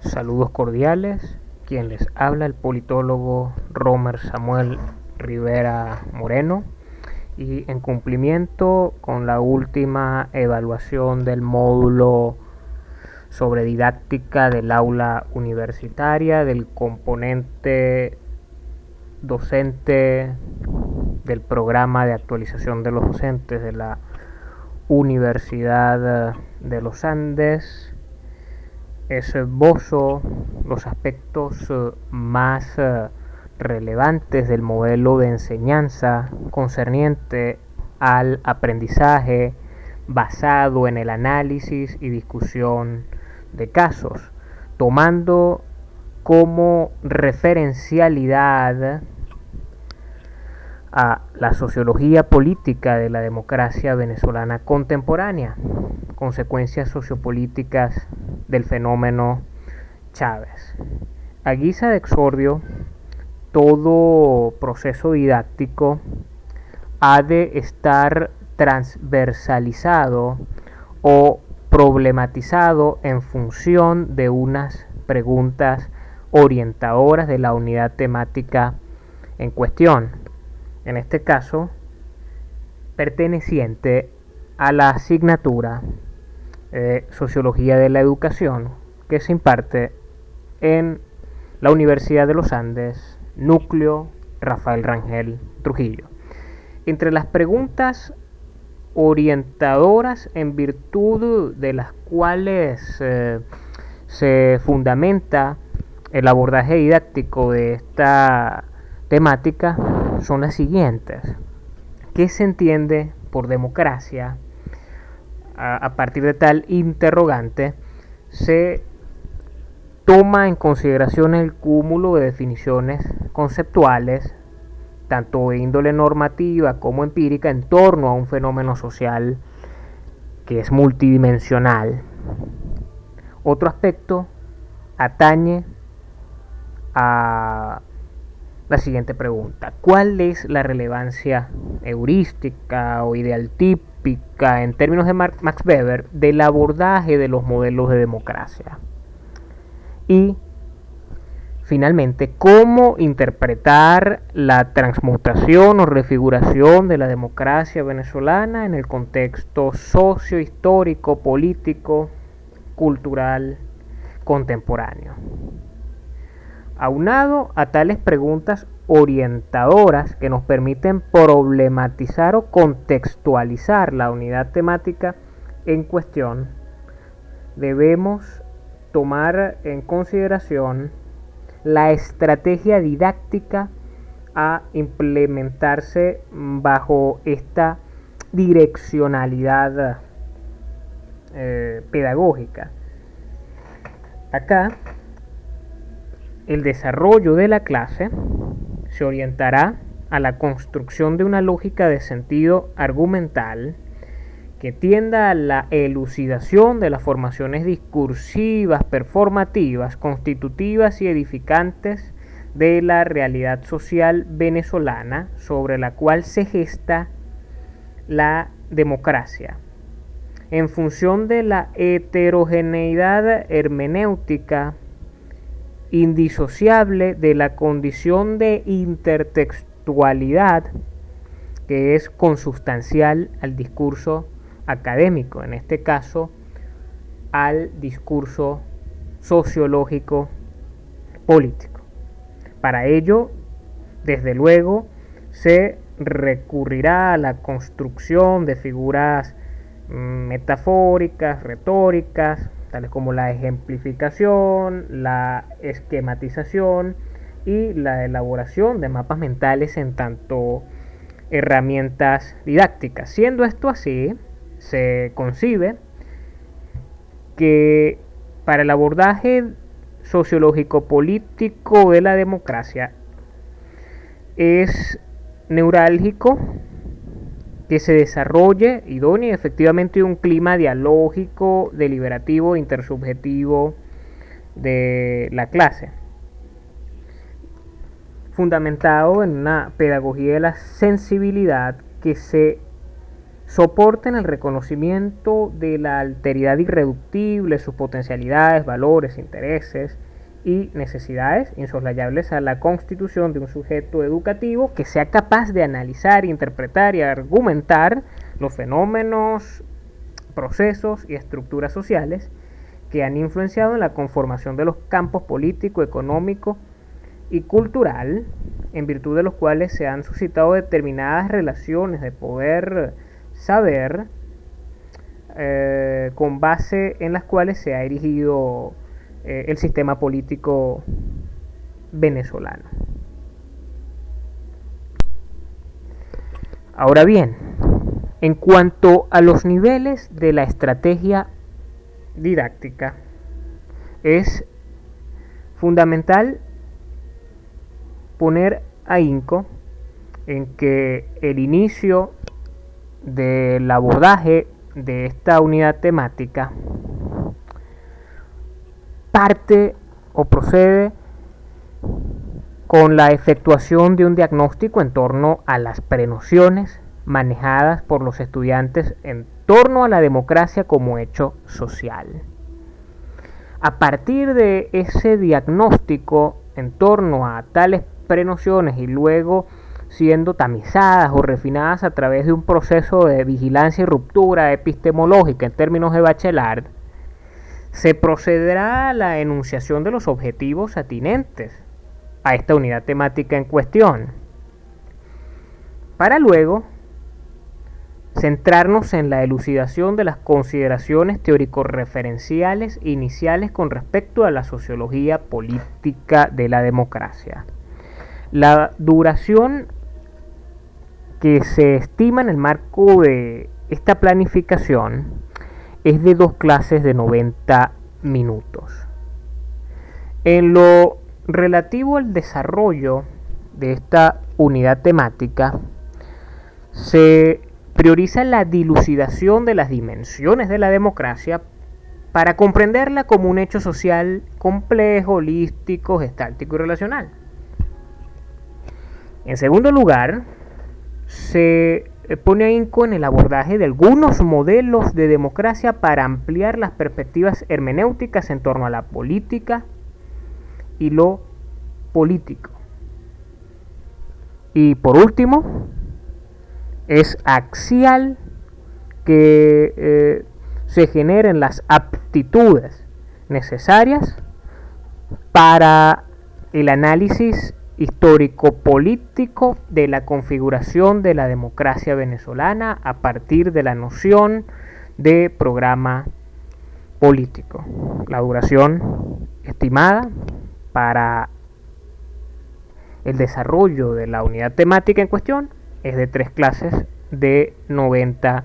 Saludos cordiales, quien les habla el politólogo Romer Samuel Rivera Moreno, y en cumplimiento con la última evaluación del módulo sobre didáctica del aula universitaria del componente docente del programa de actualización de los docentes de la Universidad de los Andes, esbozo los aspectos más relevantes del modelo de enseñanza concerniente al aprendizaje basado en el análisis y discusión de casos, tomando como referencialidad a la sociología política de la democracia venezolana contemporánea, consecuencias sociopolíticas del fenómeno Chávez. A guisa de exordio, todo proceso didáctico ha de estar transversalizado o problematizado en función de unas preguntas orientadoras de la unidad temática en cuestión, en este caso perteneciente a la asignatura Sociología de la Educación, que se imparte en la Universidad de los Andes, Núcleo Rafael Rangel Trujillo. Entre las preguntas orientadoras en virtud de las cuales se fundamenta el abordaje didáctico de esta temática son las siguientes. ¿Qué se entiende por democracia? A partir de tal interrogante se toma en consideración el cúmulo de definiciones conceptuales, tanto de índole normativa como empírica, en torno a un fenómeno social que es multidimensional. Otro aspecto atañe a la siguiente pregunta: ¿cuál es la relevancia heurística o ideal típica, en términos de Max Weber, del abordaje de los modelos de democracia? Y finalmente, ¿cómo interpretar la transmutación o refiguración de la democracia venezolana en el contexto sociohistórico, político, cultural, contemporáneo? Aunado a tales preguntas orientadoras que nos permiten problematizar o contextualizar la unidad temática en cuestión, debemos tomar en consideración la estrategia didáctica a implementarse bajo esta direccionalidad pedagógica. Acá el desarrollo de la clase se orientará a la construcción de una lógica de sentido argumental que tienda a la elucidación de las formaciones discursivas, performativas, constitutivas y edificantes de la realidad social venezolana sobre la cual se gesta la democracia, en función de la heterogeneidad hermenéutica indisociable de la condición de intertextualidad que es consustancial al discurso académico, en este caso al discurso sociológico político. Para ello, desde luego, se recurrirá a la construcción de figuras metafóricas, retóricas, tales como la ejemplificación, la esquematización y la elaboración de mapas mentales en tanto herramientas didácticas. Siendo esto así, se concibe que para el abordaje sociológico-político de la democracia es neurálgico que se desarrolle idóneo efectivamente un clima dialógico, deliberativo, intersubjetivo de la clase, fundamentado en una pedagogía de la sensibilidad que se soporten el reconocimiento de la alteridad irreductible, sus potencialidades, valores, intereses y necesidades insoslayables a la constitución de un sujeto educativo que sea capaz de analizar, interpretar y argumentar los fenómenos, procesos y estructuras sociales que han influenciado en la conformación de los campos político, económico y cultural, en virtud de los cuales se han suscitado determinadas relaciones de poder, saber, con base en las cuales se ha erigido el sistema político venezolano. Ahora bien, en cuanto a los niveles de la estrategia didáctica, es fundamental poner ahínco en que el inicio del abordaje de esta unidad temática parte o procede con la efectuación de un diagnóstico en torno a las prenociones manejadas por los estudiantes en torno a la democracia como hecho social. A partir de ese diagnóstico en torno a tales prenociones y luego siendo tamizadas o refinadas a través de un proceso de vigilancia y ruptura epistemológica en términos de Bachelard, se procederá a la enunciación de los objetivos atinentes a esta unidad temática en cuestión, para luego centrarnos en la elucidación de las consideraciones teórico-referenciales iniciales con respecto a la sociología política de la democracia. La duración que se estima en el marco de esta planificación es de 2 clases de 90 minutos. En lo relativo al desarrollo de esta unidad temática, se prioriza la dilucidación de las dimensiones de la democracia para comprenderla como un hecho social complejo, holístico, gestáltico y relacional. En segundo lugar, se pone ahínco en el abordaje de algunos modelos de democracia para ampliar las perspectivas hermenéuticas en torno a la política y lo político. Y por último, es axial que se generen las aptitudes necesarias para el análisis histórico-político de la configuración de la democracia venezolana a partir de la noción de programa político. La duración estimada para el desarrollo de la unidad temática en cuestión es de 3 clases de 90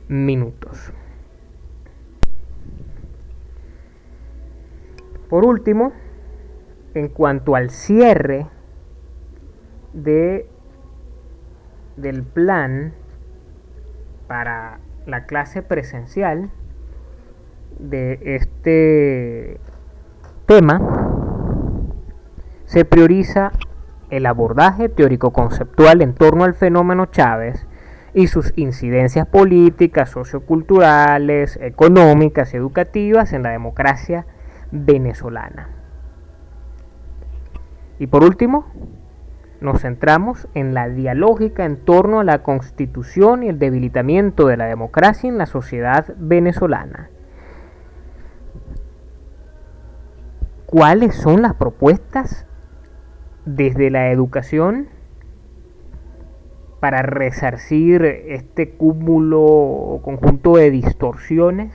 minutos. Por último, en cuanto al cierre del plan para la clase presencial de este tema, se prioriza el abordaje teórico-conceptual en torno al fenómeno Chávez y sus incidencias políticas, socioculturales, económicas y educativas en la democracia venezolana. Y por último, nos centramos en la dialógica en torno a la constitución y el debilitamiento de la democracia en la sociedad venezolana. ¿Cuáles son las propuestas desde la educación para resarcir este cúmulo o conjunto de distorsiones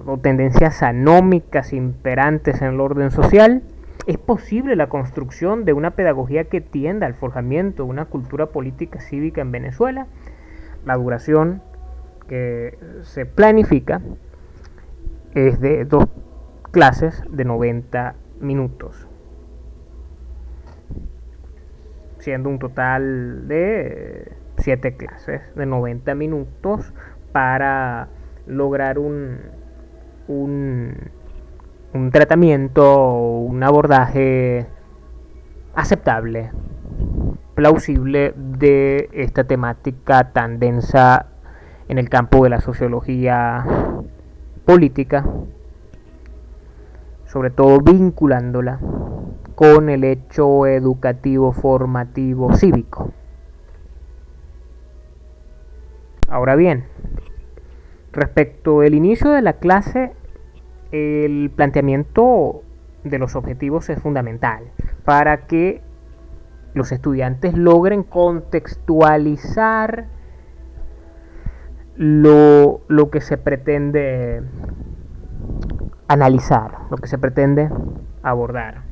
o tendencias anómicas imperantes en el orden social? ¿Es posible la construcción de una pedagogía que tienda al forjamiento de una cultura política cívica en Venezuela? La duración que se planifica es de 2 clases de 90 minutos, siendo un total de 7 clases de 90 minutos para lograr un tratamiento, un abordaje aceptable, plausible de esta temática tan densa en el campo de la sociología política, sobre todo vinculándola con el hecho educativo, formativo, cívico. Ahora bien, respecto del inicio de la clase, el planteamiento de los objetivos es fundamental para que los estudiantes logren contextualizar lo que se pretende analizar, lo que se pretende abordar.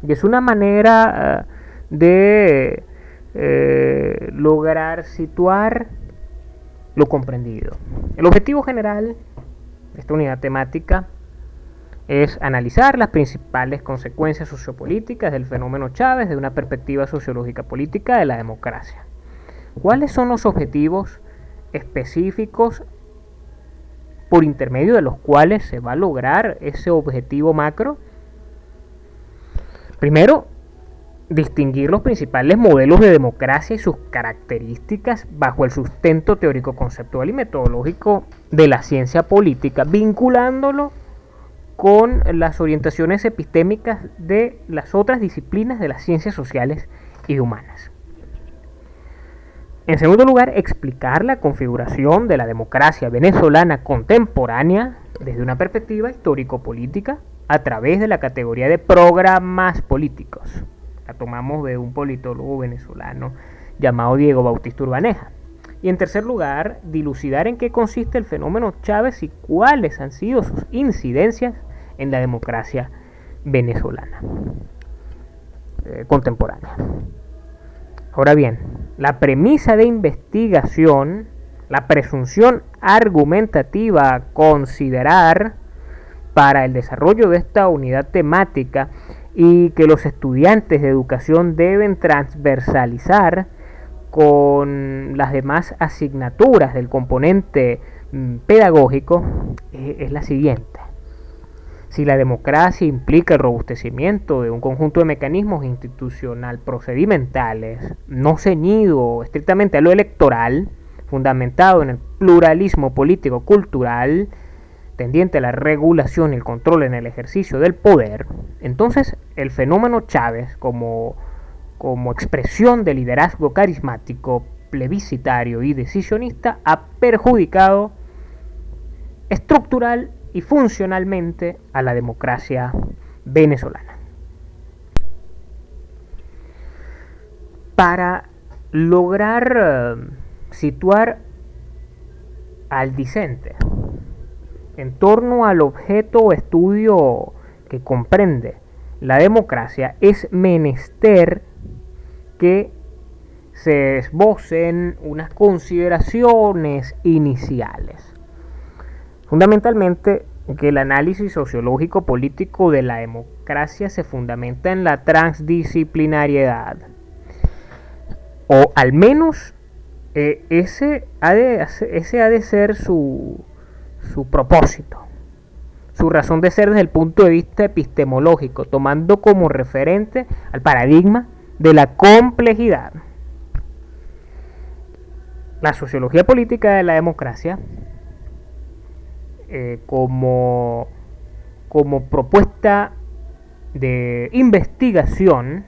Y es una manera de lograr situar lo comprendido. El objetivo general de esta unidad temática es analizar las principales consecuencias sociopolíticas del fenómeno Chávez desde una perspectiva sociológica política de la democracia. ¿Cuáles son los objetivos específicos por intermedio de los cuales se va a lograr ese objetivo macro? Primero, distinguir los principales modelos de democracia y sus características bajo el sustento teórico, conceptual y metodológico de la ciencia política, vinculándolo con las orientaciones epistémicas de las otras disciplinas de las ciencias sociales y humanas. En segundo lugar, explicar la configuración de la democracia venezolana contemporánea desde una perspectiva histórico-política a través de la categoría de programas políticos. La tomamos de un politólogo venezolano llamado Diego Bautista Urbaneja. Y en tercer lugar, dilucidar en qué consiste el fenómeno Chávez y cuáles han sido sus incidencias en la democracia venezolana contemporánea. Ahora bien, la premisa de investigación, la presunción argumentativa a considerar para el desarrollo de esta unidad temática y que los estudiantes de educación deben transversalizar con las demás asignaturas del componente pedagógico es la siguiente. Si la democracia implica el robustecimiento de un conjunto de mecanismos institucional procedimentales, no ceñido estrictamente a lo electoral, fundamentado en el pluralismo político-cultural, tendiente a la regulación y el control en el ejercicio del poder, entonces el fenómeno Chávez como expresión de liderazgo carismático, plebiscitario y decisionista ha perjudicado estructural y funcionalmente a la democracia venezolana. Para lograr situar al discente en torno al objeto o estudio que comprende la democracia, es menester que se esbocen unas consideraciones iniciales. Fundamentalmente, que el análisis sociológico político de la democracia se fundamenta en la transdisciplinariedad, o al menos ese ha de ser su propósito, su razón de ser desde el punto de vista epistemológico, tomando como referente al paradigma de la complejidad. La sociología política de la democracia como propuesta de investigación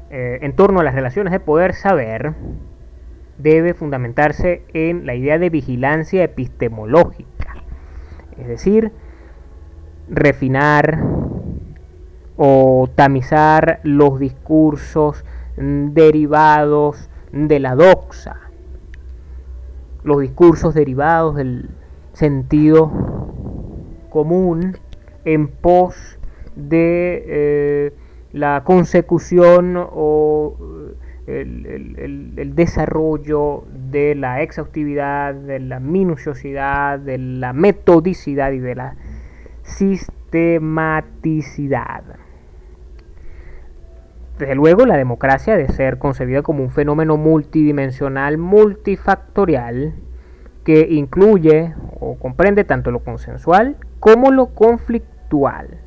en torno a las relaciones de poder-saber debe fundamentarse en la idea de vigilancia epistemológica, es decir, refinar o tamizar los discursos derivados de la doxa, los discursos derivados del sentido común en pos de la consecución o el desarrollo de la exhaustividad, de la minuciosidad, de la metodicidad y de la sistematicidad. Desde luego, la democracia ha de ser concebida como un fenómeno multidimensional, multifactorial, que incluye o comprende tanto lo consensual como lo conflictual.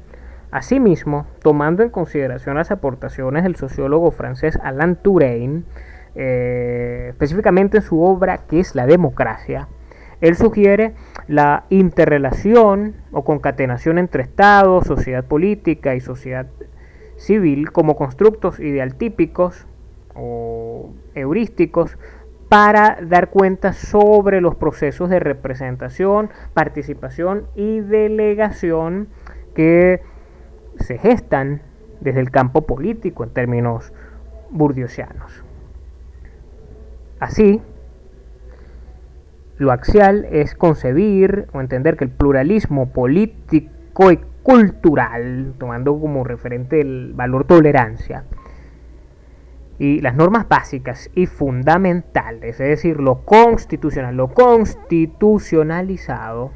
Asimismo, tomando en consideración las aportaciones del sociólogo francés Alain Touraine, específicamente en su obra ¿Qué es la democracia?, él sugiere la interrelación o concatenación entre Estado, sociedad política y sociedad civil como constructos idealtípicos o heurísticos para dar cuenta sobre los procesos de representación, participación y delegación que se gestan desde el campo político en términos bourdieusianos. Así, lo axial es concebir o entender que el pluralismo político y cultural, tomando como referente el valor tolerancia, y las normas básicas y fundamentales, es decir, lo constitucional, lo constitucionalizado,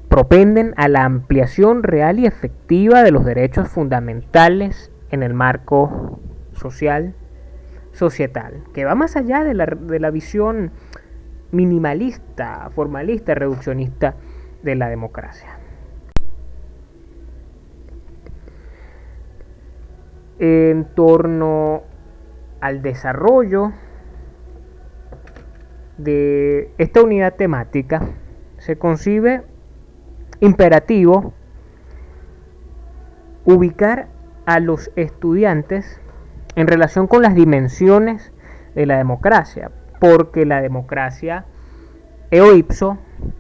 propenden a la ampliación real y efectiva de los derechos fundamentales en el marco social, societal, que va más allá de la visión minimalista, formalista, reduccionista de la democracia. En torno al desarrollo de esta unidad temática, se concibe imperativo ubicar a los estudiantes en relación con las dimensiones de la democracia, porque la democracia eo ipso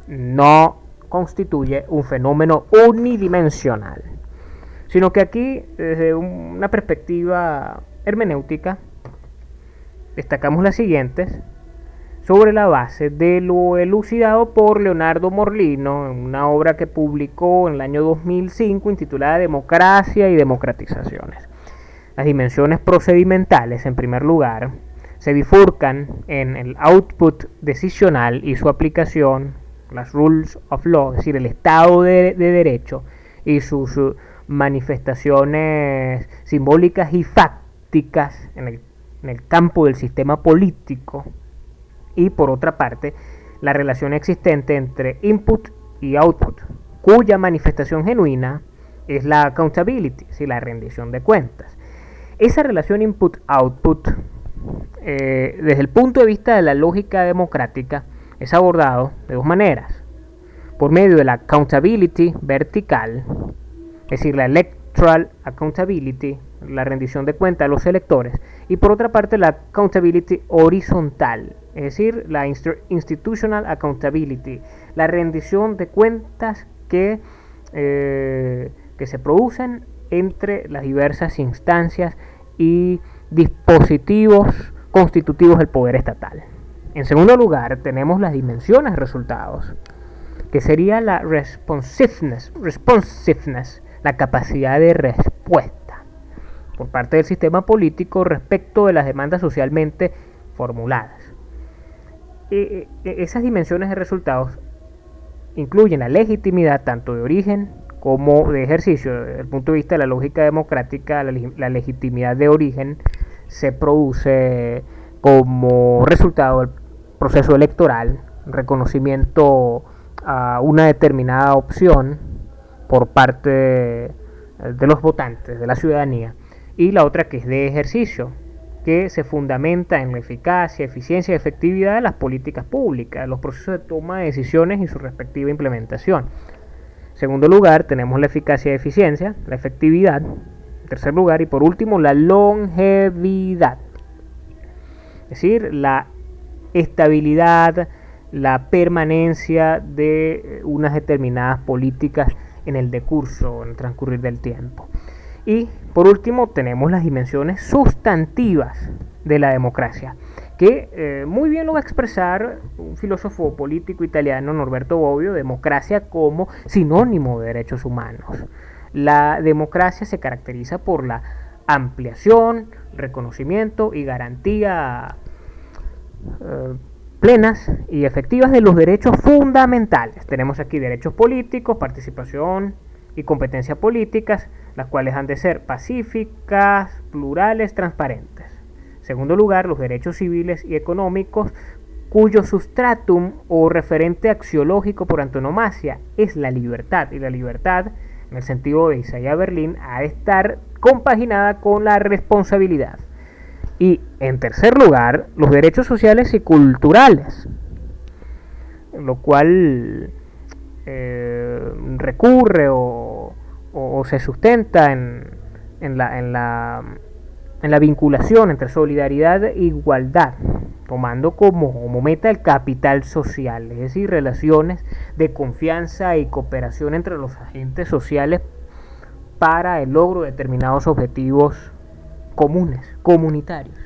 no constituye un fenómeno unidimensional, sino que aquí, desde una perspectiva hermenéutica, destacamos las siguientes sobre la base de lo elucidado por Leonardo Morlino en una obra que publicó en el año 2005 intitulada Democracia y Democratizaciones. Las dimensiones procedimentales, en primer lugar, se bifurcan en el output decisional y su aplicación, las rules of law, es decir, el Estado de Derecho y sus manifestaciones simbólicas y fácticas en el campo del sistema político, y por otra parte, la relación existente entre input y output, cuya manifestación genuina es la accountability, es decir, la rendición de cuentas. Esa relación input-output, desde el punto de vista de la lógica democrática, es abordado de dos maneras. Por medio de la accountability vertical, es decir, la electoral accountability, la rendición de cuentas a los electores, y por otra parte la accountability horizontal, es decir, la institutional accountability, la rendición de cuentas que se producen entre las diversas instancias y dispositivos constitutivos del poder estatal. En segundo lugar, tenemos las dimensiones de resultados, que sería la responsiveness, la capacidad de respuesta por parte del sistema político respecto de las demandas socialmente formuladas. Esas dimensiones de resultados incluyen la legitimidad tanto de origen como de ejercicio. Desde el punto de vista de la lógica democrática, la legitimidad de origen se produce como resultado del proceso electoral, reconocimiento a una determinada opción por parte de los votantes, de la ciudadanía, y la otra que es de ejercicio, que se fundamenta en la eficacia, eficiencia y efectividad de las políticas públicas, los procesos de toma de decisiones y su respectiva implementación. En segundo lugar, tenemos la eficacia y eficiencia, la efectividad. En tercer lugar, y por último, la longevidad. Es decir, la estabilidad, la permanencia de unas determinadas políticas en el decurso, en el transcurrir del tiempo. Y por último, tenemos las dimensiones sustantivas de la democracia, que muy bien lo va a expresar un filósofo político italiano, Norberto Bobbio, democracia como sinónimo de derechos humanos. La democracia se caracteriza por la ampliación, reconocimiento y garantía plenas y efectivas de los derechos fundamentales. Tenemos aquí derechos políticos, participación y competencias políticas, las cuales han de ser pacíficas, plurales, transparentes. En segundo lugar, los derechos civiles y económicos, cuyo substratum o referente axiológico por antonomasia es la libertad, y la libertad, en en el sentido de Isaiah Berlin, ha de estar compaginada con la responsabilidad. Y en tercer lugar, los derechos sociales y culturales, lo cual recurre o se sustenta en la vinculación entre solidaridad e igualdad, tomando como meta el capital social, es decir, relaciones de confianza y cooperación entre los agentes sociales para el logro de determinados objetivos comunes, comunitarios,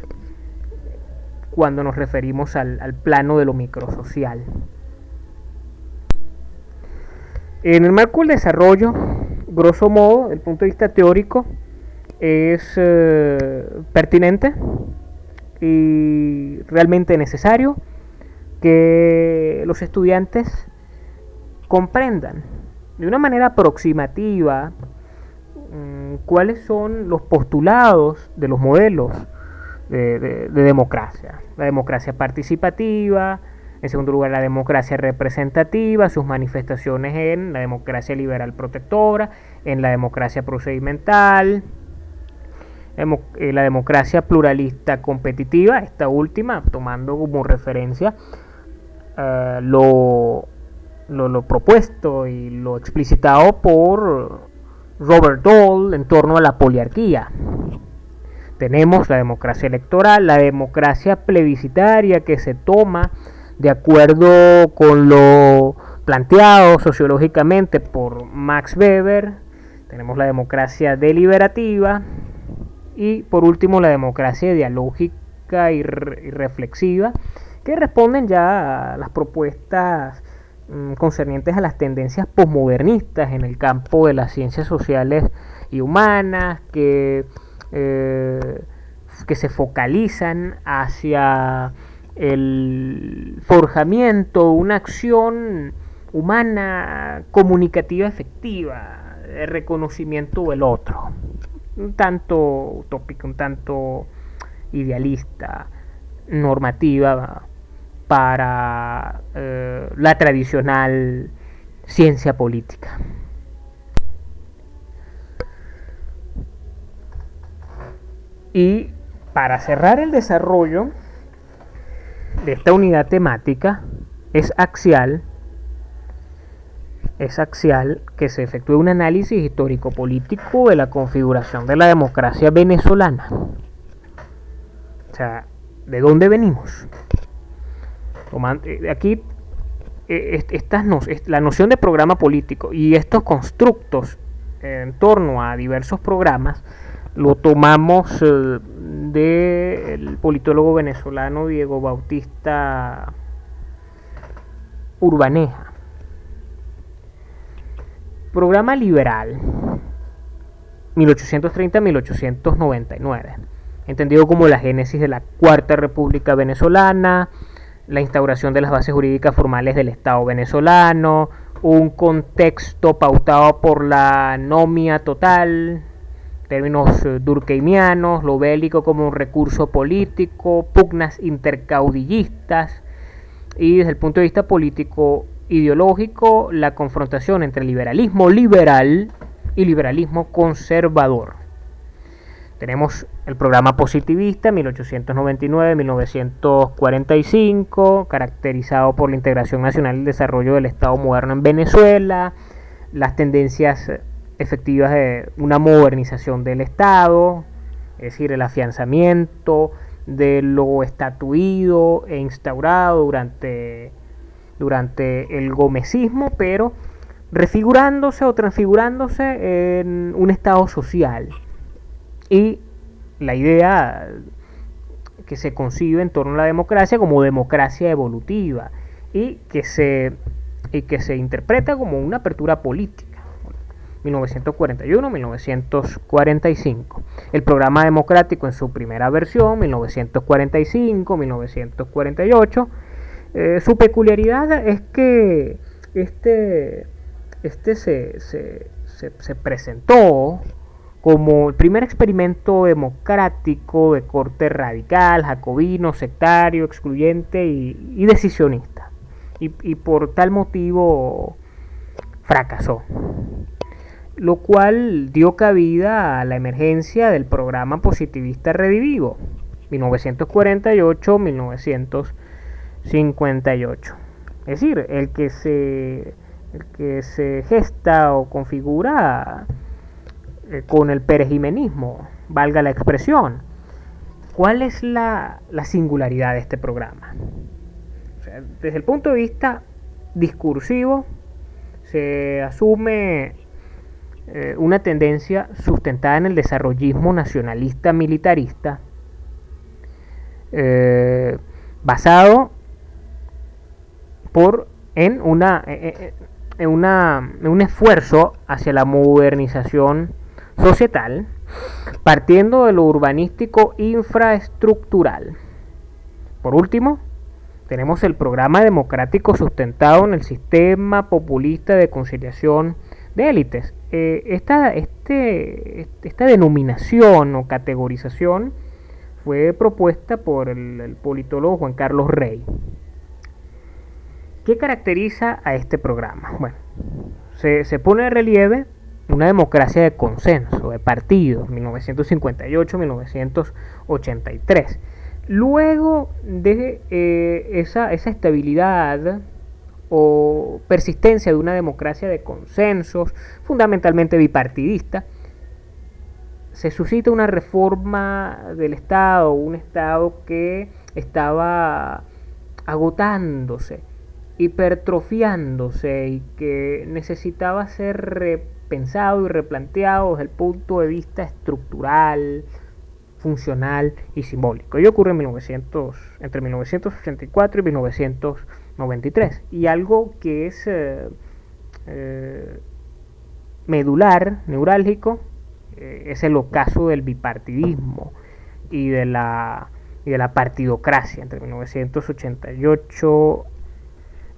cuando nos referimos al plano de lo microsocial. En el marco del desarrollo, grosso modo, desde el punto de vista teórico, es pertinente y realmente necesario que los estudiantes comprendan de una manera aproximativa cuáles son los postulados de los modelos de democracia. La democracia participativa, en segundo lugar la democracia representativa, sus manifestaciones en la democracia liberal protectora, en la democracia procedimental, la democracia pluralista competitiva, esta última tomando como referencia lo propuesto y lo explicitado por Robert Dahl en torno a la poliarquía. Tenemos la democracia electoral, la democracia plebiscitaria, que se toma de acuerdo con lo planteado sociológicamente por Max Weber. Tenemos la democracia deliberativa y por último la democracia dialógica y reflexiva, que responden ya a las propuestas concernientes a las tendencias posmodernistas en el campo de las ciencias sociales y humanas, que se focalizan hacia el forjamiento, una acción humana comunicativa efectiva, el reconocimiento del otro, un tanto utópica, un tanto idealista, normativa para la tradicional ciencia política. Y para cerrar el desarrollo de esta unidad temática, es axial que se efectúe un análisis histórico-político de la configuración de la democracia venezolana. O sea, ¿de dónde venimos? Aquí la noción de programa político y estos constructos en torno a diversos programas lo tomamos del politólogo venezolano Diego Bautista Urbaneja. Programa liberal 1830-1899, entendido como la génesis de la Cuarta República Venezolana, la instauración de las bases jurídicas formales del Estado venezolano, un contexto pautado por la anomia total, términos durkheimianos, lo bélico como un recurso político, pugnas intercaudillistas, y desde el punto de vista político ideológico, la confrontación entre liberalismo liberal y liberalismo conservador. Tenemos el programa positivista 1899-1945, caracterizado por la integración nacional y el desarrollo del Estado moderno en Venezuela, las tendencias efectivas de una modernización del Estado, es decir, el afianzamiento de lo estatuido e instaurado durante el gomecismo, pero refigurándose o transfigurándose en un Estado social. Y la idea que se concibe en torno a la democracia como democracia evolutiva y que se interpreta como una apertura política. 1941-1945. El programa democrático en su primera versión, 1945-1948. Su peculiaridad es que se presentó como el primer experimento democrático de corte radical, jacobino, sectario, excluyente y decisionista. Y por tal motivo fracasó. lo cual dio cabida a la emergencia del programa positivista Redivivo, 1948-1958. Es decir, el que se gesta o configura con el perejimenismo, valga la expresión. ¿Cuál es la singularidad de este programa? O sea, desde el punto de vista discursivo, se asume una tendencia sustentada en el desarrollismo nacionalista militarista, basado en un esfuerzo hacia la modernización societal, partiendo de lo urbanístico infraestructural. Por último, tenemos el programa democrático sustentado en el sistema populista de conciliación de élites. Esta denominación o categorización fue propuesta por el politólogo Juan Carlos Rey. ¿Qué caracteriza a este programa? Bueno, se pone de relieve una democracia de consenso, de partidos, 1958-1983. Luego de esa estabilidad o persistencia de una democracia de consensos, fundamentalmente bipartidista, se suscita una reforma del Estado, un Estado que estaba agotándose, hipertrofiándose y que necesitaba ser repensado y replanteado desde el punto de vista estructural, funcional y simbólico. Ello ocurre entre 1984 y 1993. Y algo que es medular, neurálgico, es el ocaso del bipartidismo y de la partidocracia entre 1988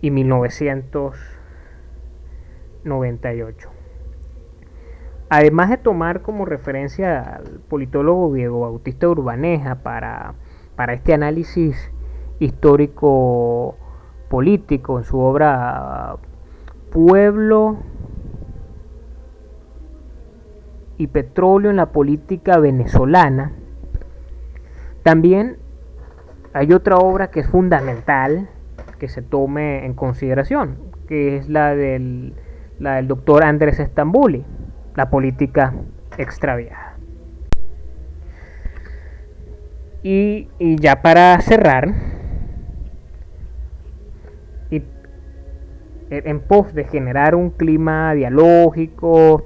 y 1998. Además de tomar como referencia al politólogo Diego Bautista Urbaneja para este análisis histórico político en su obra Pueblo y Petróleo en la Política Venezolana, también hay otra obra que es fundamental que se tome en consideración, que es la del doctor Andrés Stambuli, La política extraviada. Y ya para cerrar, y en pos de generar un clima dialógico,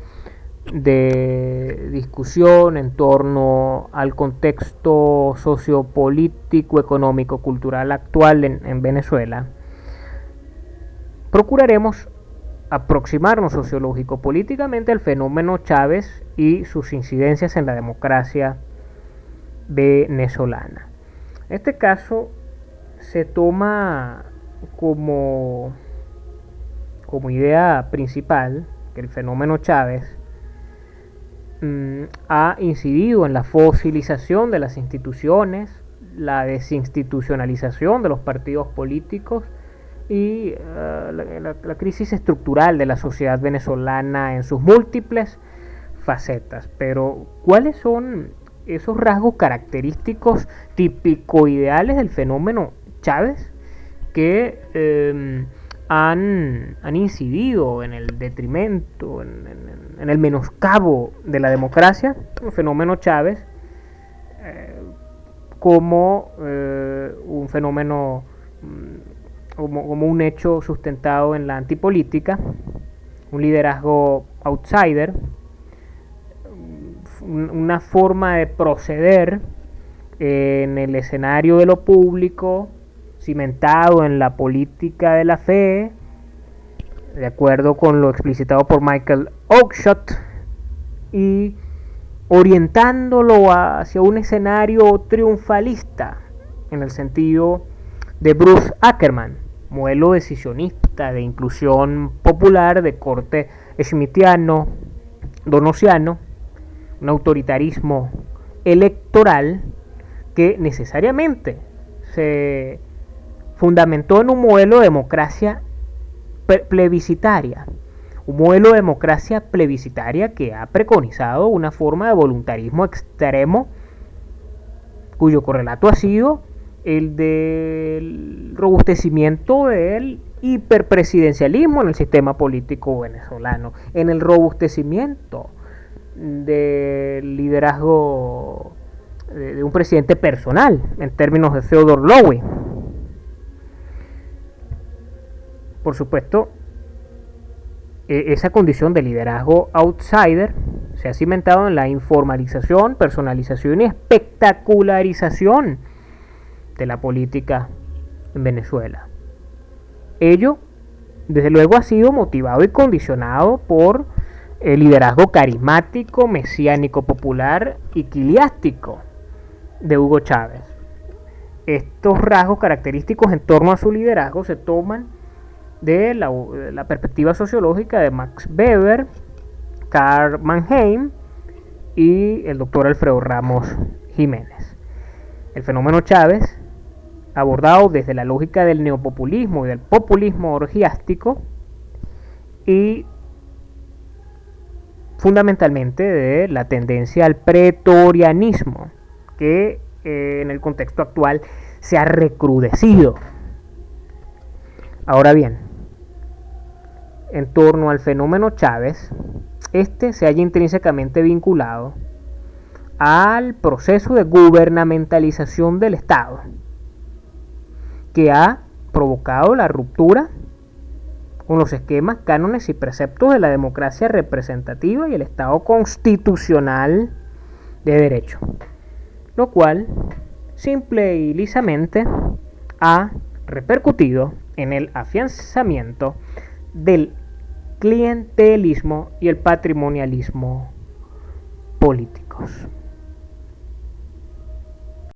de discusión en torno al contexto sociopolítico, económico, cultural actual en Venezuela, procuraremos aproximarnos sociológico-políticamente al fenómeno Chávez y sus incidencias en la democracia venezolana. En este caso se toma como idea principal que el fenómeno Chávez ha incidido en la fosilización de las instituciones, la desinstitucionalización de los partidos políticos y la crisis estructural de la sociedad venezolana en sus múltiples facetas. Pero ¿cuáles son esos rasgos característicos típico-ideales del fenómeno Chávez que han incidido en el detrimento, en el menoscabo de la democracia? El fenómeno Chávez como un fenómeno, como un hecho sustentado en la antipolítica, un liderazgo outsider, una forma de proceder en el escenario de lo público, cimentado en la política de la fe, de acuerdo con lo explicitado por Michael Oakeshott, y orientándolo hacia un escenario triunfalista, en el sentido de Bruce Ackerman, modelo decisionista de inclusión popular de corte schmittiano, donosiano, un autoritarismo electoral que necesariamente se fundamentó en un modelo de democracia plebiscitaria, Un modelo de democracia plebiscitaria que ha preconizado una forma de voluntarismo extremo, cuyo correlato ha sido el del robustecimiento del hiperpresidencialismo en el sistema político venezolano, en el robustecimiento del liderazgo de un presidente personal, en términos de Theodore Lowe. Por supuesto, esa condición de liderazgo outsider se ha cimentado en la informalización, personalización y espectacularización de la política en Venezuela. Ello, desde luego, ha sido motivado y condicionado por el liderazgo carismático, mesiánico, popular y quiliástico de Hugo Chávez. Estos rasgos característicos en torno a su liderazgo se toman de la perspectiva sociológica de Max Weber, Karl Mannheim y el doctor Alfredo Ramos Jiménez. El fenómeno Chávez, abordado desde la lógica del neopopulismo y del populismo orgiástico, y fundamentalmente de la tendencia al pretorianismo, que en el contexto actual se ha recrudecido. Ahora bien, en torno al fenómeno Chávez, este se halla intrínsecamente vinculado al proceso de gubernamentalización del Estado, que ha provocado la ruptura con los esquemas, cánones y preceptos de la democracia representativa y el Estado constitucional de derecho, lo cual simple y lisamente ha repercutido en el afianzamiento del clientelismo y el patrimonialismo políticos.